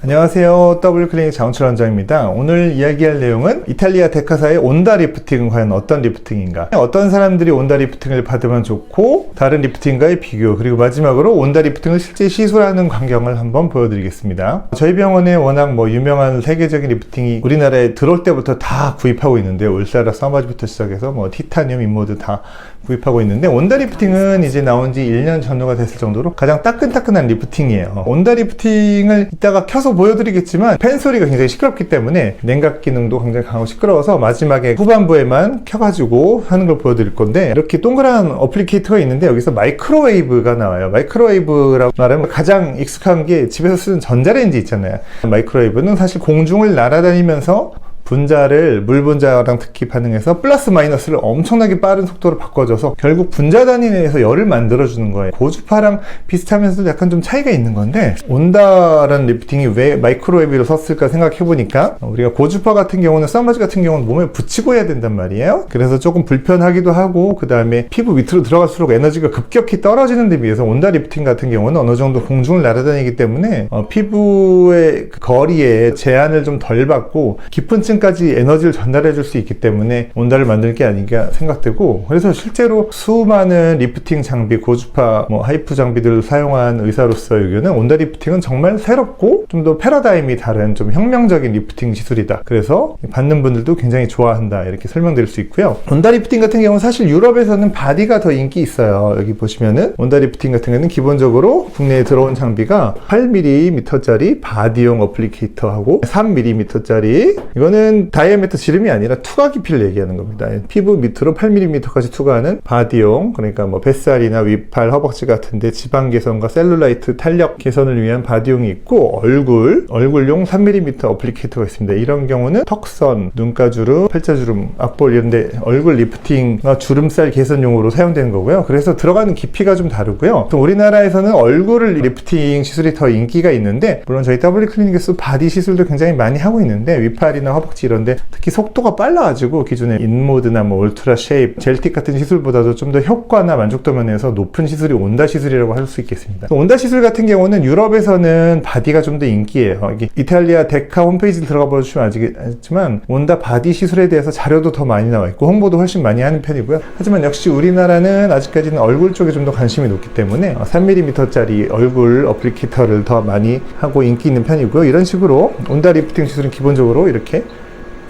안녕하세요. W클리닉 장훈철 원장입니다. 오늘 이야기할 내용은 이탈리아 데카사의 온다 리프팅은 과연 어떤 리프팅인가, 어떤 사람들이 온다 리프팅을 받으면 좋고 다른 리프팅과의 비교, 그리고 마지막으로 온다 리프팅을 실제 시술하는 광경을 한번 보여드리겠습니다. 저희 병원에 워낙 유명한 세계적인 리프팅이 우리나라에 들어올 때부터 다 구입하고 있는데, 울사라 서마지부터 시작해서 티타늄, 인모드 다 구입하고 있는데, 온다 리프팅은 이제 나온 지 1년 전후가 됐을 정도로 가장 따끈따끈한 리프팅이에요. 온다 리프팅을 이따가 켜서 보여드리겠지만 팬 소리가 굉장히 시끄럽기 때문에 냉각 기능도 굉장히 강하고 시끄러워서 마지막에 후반부에만 켜가지고 하는 걸 보여드릴 건데, 이렇게 동그란 어플리케이터가 있는데 여기서 마이크로웨이브가 나와요. 마이크로웨이브라고 말하면 가장 익숙한 게 집에서 쓰는 전자레인지 있잖아요. 마이크로웨이브는 사실 공중을 날아다니면서 분자를 물 분자랑 특히 반응해서 플러스 마이너스를 엄청나게 빠른 속도로 바꿔줘서 결국 분자 단위 내에서 열을 만들어주는 거예요. 고주파랑 비슷하면서도 약간 좀 차이가 있는 건데, 온다라는 리프팅이 왜 마이크로웨이브를 썼을까 생각해보니까, 우리가 고주파 같은 경우는, 써마지 같은 경우는 몸에 붙이고 해야 된단 말이에요. 그래서 조금 불편하기도 하고, 그 다음에 피부 밑으로 들어갈수록 에너지가 급격히 떨어지는 데 비해서 온다 리프팅 같은 경우는 어느 정도 공중을 날아다니기 때문에 피부의 거리에 제한을 좀 덜 받고 깊은 층까지 에너지를 전달해 줄 수 있기 때문에 온다를 만들 게 아닌가 생각되고, 그래서 실제로 수많은 리프팅 장비, 고주파, 하이프 장비들을 사용한 의사로서의 의견은 온다 리프팅은 정말 새롭고 좀 더 패러다임이 다른 좀 혁명적인 리프팅 기술이다. 그래서 받는 분들도 굉장히 좋아한다, 이렇게 설명드릴 수 있고요. 온다 리프팅 같은 경우는 사실 유럽에서는 바디가 더 인기 있어요. 여기 보시면은 온다 리프팅 같은 경우는 기본적으로 국내에 들어온 장비가 8mm짜리 바디용 어플리케이터하고 3mm짜리, 이거는 다이아미터 지름이 아니라 투과 깊이를 얘기하는 겁니다. 피부 밑으로 8mm까지 투과하는 바디용, 그러니까 뱃살이나 위팔, 허벅지 같은데 지방 개선과 셀룰라이트 탄력 개선을 위한 바디용이 있고, 얼굴용 3mm 어플리케이터가 있습니다. 이런 경우는 턱선, 눈가주름, 팔자주름, 앞볼 이런데 얼굴 리프팅과 주름살 개선용으로 사용되는 거고요. 그래서 들어가는 깊이가 좀 다르고요. 또 우리나라에서는 얼굴을 리프팅 시술이 더 인기가 있는데, 물론 저희 W클리닉에서 바디 시술도 굉장히 많이 하고 있는데, 위팔이나 허벅지 이런데 특히 속도가 빨라가지고 기존의 인모드나 울트라 쉐입, 젤틱 같은 시술보다도 좀 더 효과나 만족도 면에서 높은 시술이 온다 시술이라고 할 수 있겠습니다. 온다 시술 같은 경우는 유럽에서는 바디가 좀 더 인기예요. 이게 이탈리아 데카 홈페이지 들어가 보시면 아시겠지만 온다 바디 시술에 대해서 자료도 더 많이 나와 있고 홍보도 훨씬 많이 하는 편이고요. 하지만 역시 우리나라는 아직까지는 얼굴 쪽에 좀 더 관심이 높기 때문에 3mm짜리 얼굴 어플리케이터를 더 많이 하고 인기 있는 편이고요. 이런 식으로 온다 리프팅 시술은 기본적으로 이렇게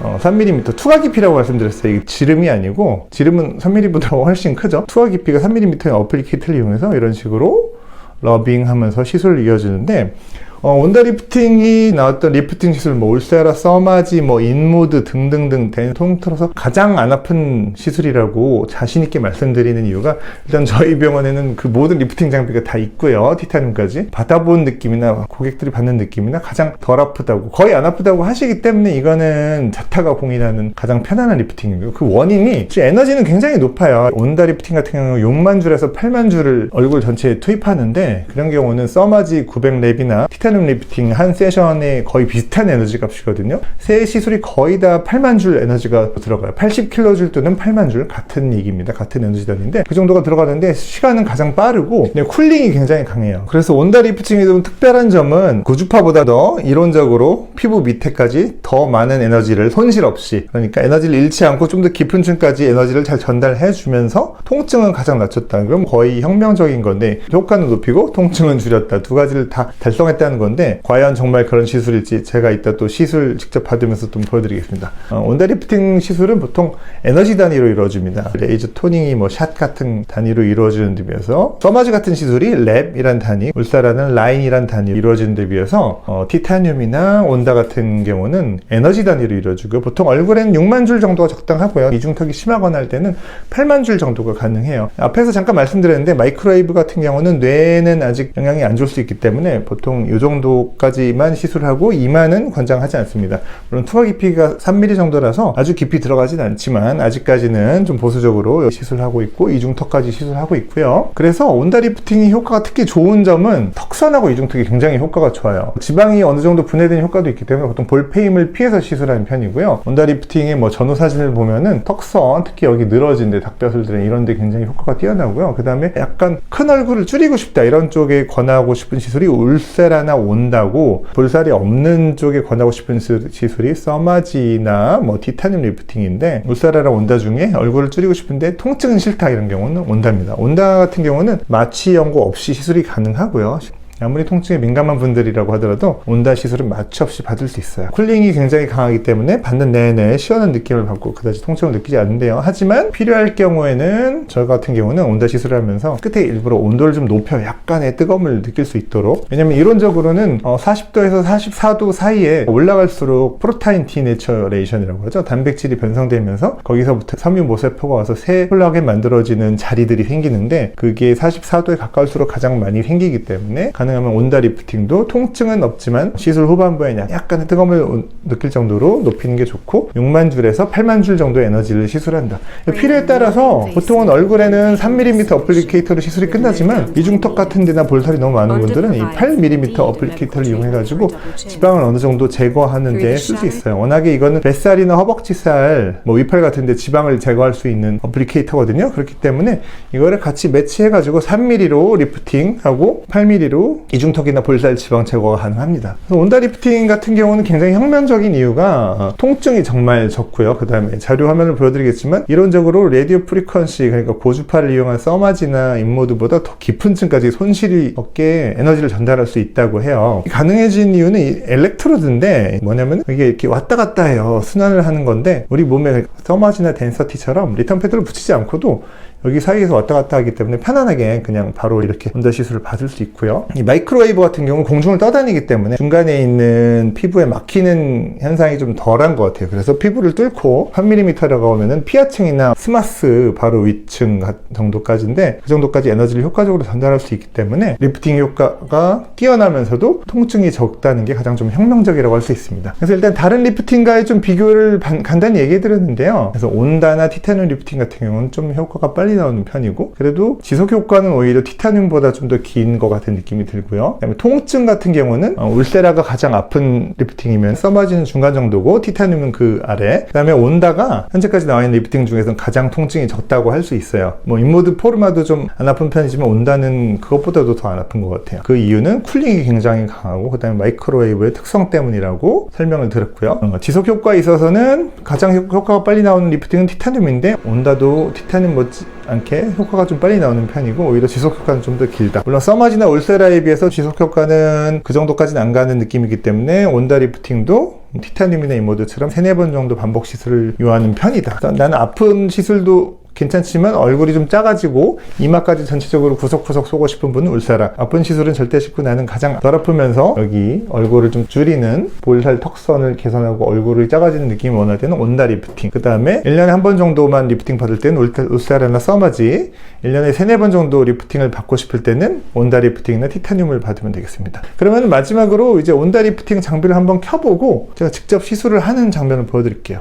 3mm 투과 깊이라고 말씀드렸어요. 이게 지름이 아니고, 지름은 3mm보다 훨씬 크죠. 투과 깊이가 3mm의 어플리케이터를 이용해서 이런 식으로 러빙 하면서 시술을 이어주는데, 온다 리프팅이 나왔던 리프팅 시술, 울세라, 서마지, 인모드 등등등 통틀어서 가장 안 아픈 시술이라고 자신있게 말씀드리는 이유가, 일단 저희 병원에는 그 모든 리프팅 장비가 다 있고요. 티타늄까지. 받아본 느낌이나 고객들이 받는 느낌이나 가장 덜 아프다고, 거의 안 아프다고 하시기 때문에 이거는 자타가 공인하는 가장 편안한 리프팅이고요. 그 원인이 에너지는 굉장히 높아요. 온다 리프팅 같은 경우는 6만 줄에서 8만 줄을 얼굴 전체에 투입하는데, 그런 경우는 서마지 900랩이나 티타늄 리프팅 한 세션에 거의 비슷한 에너지 값이거든요. 세 시술이 거의 다 8만 줄 에너지가 들어가요. 80kJ 또는 8만 줄, 같은 얘기입니다. 같은 에너지 단위인데 그 정도가 들어가는데 시간은 가장 빠르고 쿨링이 굉장히 강해요. 그래서 온다 리프팅이 좀 특별한 점은 고주파보다도 이론적으로 피부 밑에까지 더 많은 에너지를 손실 없이, 그러니까 에너지를 잃지 않고 좀 더 깊은 층까지 에너지를 잘 전달해 주면서 통증은 가장 낮췄다. 그럼 거의 혁명적인 건데, 효과는 높이고 통증은 줄였다. 두 가지를 다 달성했다는 건데, 과연 정말 그런 시술일지 제가 이따 또 시술 직접 받으면서 좀 보여드리겠습니다. 온다 리프팅 시술은 보통 에너지 단위로 이루어집니다. 레이저 토닝이 샷 같은 단위로 이루어지는 데 비해서, 서마지 같은 시술이 랩이란 단위, 울사라는 라인이란 단위로 이루어지는 데 비해서 티타늄이나 온다 같은 경우는 에너지 단위로 이루어지고요. 보통 얼굴에는 6만 줄 정도가 적당하고요. 이중턱이 심하거나 할 때는 8만 줄 정도가 가능해요. 앞에서 잠깐 말씀드렸는데, 마이크로웨이브 같은 경우는 뇌에는 아직 영향이 안 줄 수 있기 때문에 보통 이 정도까지만 시술하고 2만은 권장하지 않습니다. 물론 투과 깊이가 3mm 정도라서 아주 깊이 들어가진 않지만 아직까지는 좀 보수적으로 시술하고 있고, 이중턱까지 시술하고 있고요. 그래서 온다 리프팅이 효과가 특히 좋은 점은 턱선하고 이중턱이 굉장히 효과가 좋아요. 지방이 어느 정도 분해되는 효과도 있기 때문에 보통 볼페임을 피해서 시술하는 편이고요. 온다 리프팅의 전후 사진을 보면은 턱선, 특히 여기 늘어진 데, 닭뼈슬들은 이런 데 굉장히 효과가 뛰어나고요. 그 다음에 약간 큰 얼굴을 줄이고 싶다, 이런 쪽에 권하고 싶은 시술이 울세라나 온다고 볼살이 없는 쪽에 권하고 싶은 시술이 서마지나 뭐 티타늄 리프팅인데, 울사라랑 온다 중에 얼굴을 줄이고 싶은데 통증은 싫다 이런 경우는 온다입니다. 온다 같은 경우는 마취 연고 없이 시술이 가능하고요. 아무리 통증에 민감한 분들이라고 하더라도 온다 시술은 마취 없이 받을 수 있어요. 쿨링이 굉장히 강하기 때문에 받는 내내 시원한 느낌을 받고 그다지 통증을 느끼지 않는데요. 하지만 필요할 경우에는 저 같은 경우는 온다 시술을 하면서 끝에 일부러 온도를 좀 높여 약간의 뜨거움을 느낄 수 있도록, 왜냐면 이론적으로는 40도에서 44도 사이에 올라갈수록 프로타인 디내처레이션이라고 하죠. 단백질이 변성되면서 거기서부터 섬유 모세포가 와서 새 콜라겐 만들어지는 자리들이 생기는데, 그게 44도에 가까울수록 가장 많이 생기기 때문에 가능하면 온다 리프팅도 통증은 없지만 시술 후반부에 약간의 뜨거움을 느낄 정도로 높이는 게 좋고, 6만 줄에서 8만 줄 정도의 에너지를 시술한다. 필요에 따라서 보통은 얼굴에는 3mm 어플리케이터로 시술이 끝나지만 이중턱 같은 데나 볼살이 너무 많은 분들은 이 8mm 어플리케이터를 이용해가지고 지방을 어느 정도 제거하는 데 쓸 수 있어요. 워낙에 이거는 뱃살이나 허벅지살, 뭐 위팔 같은 데 지방을 제거할 수 있는 어플리케이터거든요. 그렇기 때문에 이거를 같이 매치해가지고 3mm로 리프팅하고 8mm로 이중턱이나 볼살 지방 제거가 가능합니다. 온다 리프팅 같은 경우는 굉장히 혁명적인 이유가 통증이 정말 적고요. 그 다음에 자료 화면을 보여드리겠지만 이론적으로 라디오 프리퀀시, 그러니까 고주파를 이용한 서마지나 인모드보다 더 깊은 층까지 손실이 없게 에너지를 전달할 수 있다고 해요. 가능해진 이유는 이 엘렉트로드인데, 뭐냐면 이게 이렇게 왔다 갔다 해요. 순환을 하는 건데, 우리 몸에 서마지나 덴서티처럼 리턴 패드를 붙이지 않고도 여기 사이에서 왔다 갔다 하기 때문에 편안하게 그냥 바로 이렇게 온다 시술을 받을 수 있고요. 이 마이크로웨이브 같은 경우는 공중을 떠다니기 때문에 중간에 있는 피부에 막히는 현상이 좀 덜한 것 같아요. 그래서 피부를 뚫고 3mm라고 하면은 피하층이나 스마스 바로 위층 정도까지인데, 그 정도까지 에너지를 효과적으로 전달할 수 있기 때문에 리프팅 효과가 뛰어나면서도 통증이 적다는 게 가장 좀 혁명적이라고 할 수 있습니다. 그래서 일단 다른 리프팅과의 좀 비교를 간단히 얘기해 드렸는데요. 그래서 온다나 티타늄 리프팅 같은 경우는 좀 효과가 빨리 나오는 편이고, 그래도 지속 효과는 오히려 티타늄보다 좀 더 긴 것 같은 느낌이 들고요. 그다음에 통증 같은 경우는 울세라가 가장 아픈 리프팅이면 서마지는 중간 정도고 티타늄은 그 아래, 그 다음에 온다가 현재까지 나와 있는 리프팅 중에서는 가장 통증이 적다고 할 수 있어요. 뭐 인모드 포르마도 좀 안 아픈 편이지만 온다는 그것보다도 더 안 아픈 것 같아요. 그 이유는 쿨링이 굉장히 강하고 그 다음에 마이크로웨이브의 특성 때문이라고 설명을 드렸고요. 지속 효과에 있어서는 가장 효과가 빨리 나오는 리프팅은 티타늄인데, 온다도 티타늄 못지 않게 효과가 좀 빨리 나오는 편이고 오히려 지속 효과는 좀 더 길다. 물론 서마지나 울세라에 비해서 지속 효과는 그 정도까지는 안 가는 느낌이기 때문에 온다 리프팅도 티타늄이나 인모드처럼 3-4번 정도 반복 시술을 요하는 편이다. 나는 아픈 시술도 괜찮지만 얼굴이 좀 작아지고 이마까지 전체적으로 구석구석 쏘고 싶은 분은 울세라, 아픈 시술은 절대 싫고 나는 가장 덜 아프면서 여기 얼굴을 좀 줄이는 볼살 턱선을 개선하고 얼굴이 작아지는 느낌을 원할 때는 온다 리프팅, 그 다음에 1년에 한 번 정도만 리프팅 받을 때는 울세라나 서마지, 1년에 3-4번 정도 리프팅을 받고 싶을 때는 온다 리프팅이나 티타늄을 받으면 되겠습니다. 그러면 마지막으로 이제 온다 리프팅 장비를 한번 켜보고 제가 직접 시술을 하는 장면을 보여드릴게요.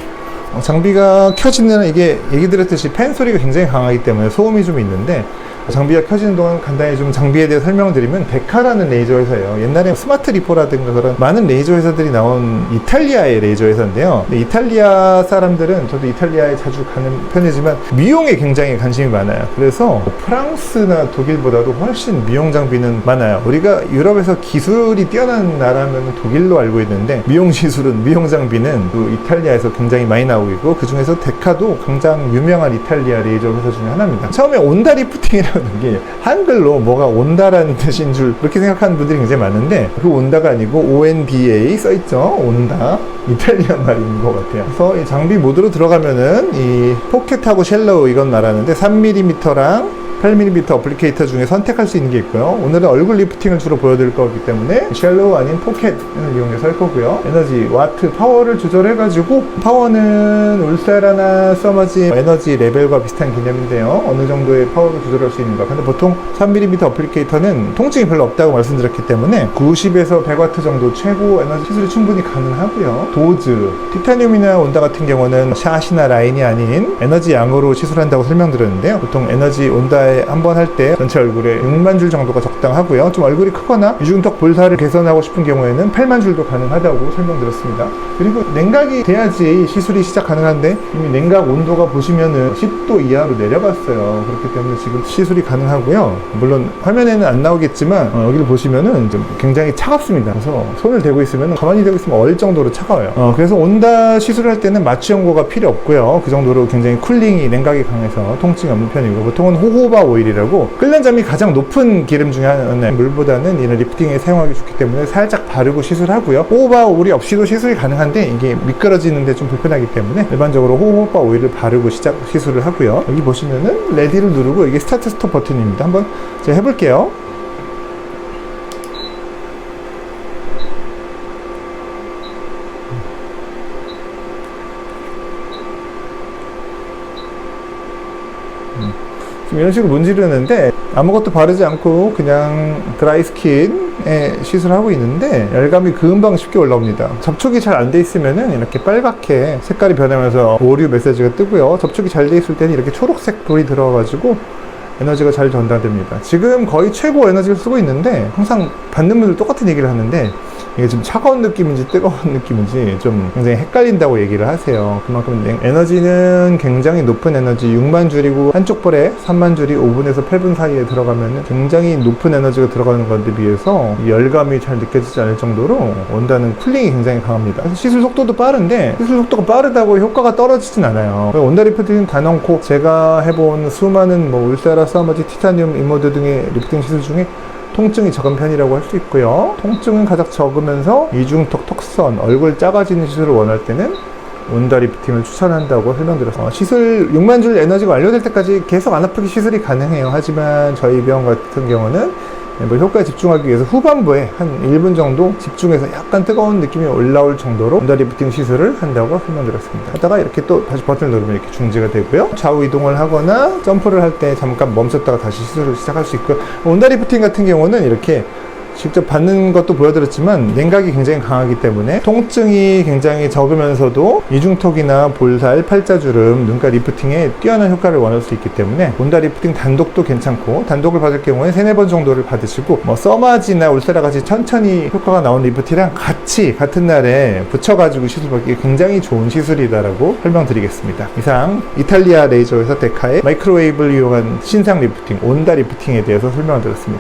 장비가 켜지는, 이게 얘기 드렸듯이 팬 소리가 굉장히 강하기 때문에 소음이 좀 있는데, 장비가 켜지는 동안 간단히 좀 장비에 대해 설명을 드리면, 데카라는 레이저 회사예요. 옛날에 스마트 리포라든가 그런 많은 레이저 회사들이 나온 이탈리아의 레이저 회사인데요. 이탈리아 사람들은, 저도 이탈리아에 자주 가는 편이지만 미용에 굉장히 관심이 많아요. 그래서 프랑스나 독일보다도 훨씬 미용 장비는 많아요. 우리가 유럽에서 기술이 뛰어난 나라면 독일로 알고 있는데, 미용 시술은, 미용 장비는 또 이탈리아에서 굉장히 많이 나오고 있고, 그 중에서 데카도 가장 유명한 이탈리아 레이저 회사 중에 하나입니다. 처음에 온다 리프팅이라고 게 한글로 뭐가 온다라는 뜻인 줄 그렇게 생각하는 분들이 굉장히 많은데, 그 온다가 아니고 ONDA 써있죠. 온다, 이탈리아 말인 것 같아요. 그래서 이 장비 모드로 들어가면은 이 포켓하고 쉘로우 이건 말하는데 3mm랑 8mm 어플리케이터 중에 선택할 수 있는 게 있고요. 오늘은 얼굴 리프팅을 주로 보여드릴 거기 때문에 쉘로우 아닌 포켓을 이용해서 할 거고요. 에너지, 와트, 파워를 조절해가지고, 파워는 울세라나 서마지 에너지 레벨과 비슷한 개념인데요. 어느 정도의 파워를 조절할 수 있는가. 근데 보통 3mm 어플리케이터는 통증이 별로 없다고 말씀드렸기 때문에 90에서 100W 정도 최고 에너지 시술이 충분히 가능하고요. 도즈, 티타늄이나 온다 같은 경우는 샷이나 라인이 아닌 에너지 양으로 시술한다고 설명드렸는데요. 보통 에너지 온다 데카에 한 번 할 때 전체 얼굴에 6만 줄 정도가 적당하고요. 좀 얼굴이 크거나 이중턱 볼살을 개선하고 싶은 경우에는 8만 줄도 가능하다고 설명드렸습니다. 그리고 냉각이 돼야지 시술이 시작 가능한데 이미 냉각 온도가 보시면은 10도 이하로 내려갔어요. 그렇기 때문에 지금 시술이 가능하고요. 물론 화면에는 안 나오겠지만 여기를 보시면은 좀 굉장히 차갑습니다. 그래서 손을 대고 있으면 가만히 대고 있으면 얼 정도로 차가워요. 그래서 온다 시술을 할 때는 마취 연고가 필요 없고요. 그 정도로 굉장히 쿨링이 냉각이 강해서 통증이 없는 편이고, 보통은 호호바 오일이라고 끓는 점이 가장 높은 기름 중에 하나는 물보다는 이런 리프팅에 사용하기 좋기 때문에 살짝 바르고 시술하고요. 호호바 오일 없이도 시술이 가능한데 이게 미끄러지는데 좀 불편하기 때문에 일반적으로 호호바 오일을 바르고 시술을 하고요. 여기 보시면은 레디를 누르고 이게 스타트 스톱 버튼입니다. 한번 제가 해볼게요. 지금 이런 식으로 문지르는데 아무것도 바르지 않고 그냥 드라이 스킨에 시술하고 있는데 열감이 금방 쉽게 올라옵니다. 접촉이 잘 안 돼 있으면은 이렇게 빨갛게 색깔이 변하면서 오류 메시지가 뜨고요. 접촉이 잘 돼 있을 때는 이렇게 초록색 불이 들어가지고 에너지가 잘 전달됩니다. 지금 거의 최고 에너지를 쓰고 있는데 항상 받는 분들 똑같은 얘기를 하는데 이게 좀 차가운 느낌인지 뜨거운 느낌인지 좀 굉장히 헷갈린다고 얘기를 하세요. 그만큼 에너지는 굉장히 높은 에너지 6만 줄이고 한쪽 볼에 3만 줄이 5분에서 8분 사이에 들어가면 굉장히 높은 에너지가 들어가는 건데 비해서 열감이 잘 느껴지지 않을 정도로 온다는 쿨링이 굉장히 강합니다. 시술 속도도 빠른데 시술 속도가 빠르다고 효과가 떨어지진 않아요. 온다 리프팅 단언코 제가 해본 수많은 울세라, 사마지, 티타늄, 인모드 등의 리프팅 시술 중에 통증이 적은 편이라고 할 수 있고요. 통증은 가장 적으면서 이중턱, 턱선, 얼굴 작아지는 시술을 원할 때는 온다 리프팅을 추천한다고 설명드렸습니다. 시술 6만 줄 에너지가 완료될 때까지 계속 안 아프게 시술이 가능해요. 하지만 저희 병원 같은 경우는 효과에 집중하기 위해서 후반부에 한 1분 정도 집중해서 약간 뜨거운 느낌이 올라올 정도로 온다 리프팅 시술을 한다고 설명드렸습니다. 하다가 이렇게 또 다시 버튼을 누르면 이렇게 중지가 되고요. 좌우 이동을 하거나 점프를 할 때 잠깐 멈췄다가 다시 시술을 시작할 수 있고요. 온다 리프팅 같은 경우는 이렇게 직접 받는 것도 보여드렸지만 냉각이 굉장히 강하기 때문에 통증이 굉장히 적으면서도 이중턱이나 볼살, 팔자주름, 눈가 리프팅에 뛰어난 효과를 원할 수 있기 때문에 온다 리프팅 단독도 괜찮고, 단독을 받을 경우에 3-4번 정도를 받으시고 서마지나 울세라 같이 천천히 효과가 나온 리프팅이랑 같이 같은 날에 붙여가지고 시술받기 굉장히 좋은 시술이다라고 설명드리겠습니다. 이상 이탈리아 레이저 회사 데카의 마이크로웨이브를 이용한 신상 리프팅, 온다 리프팅에 대해서 설명드렸습니다.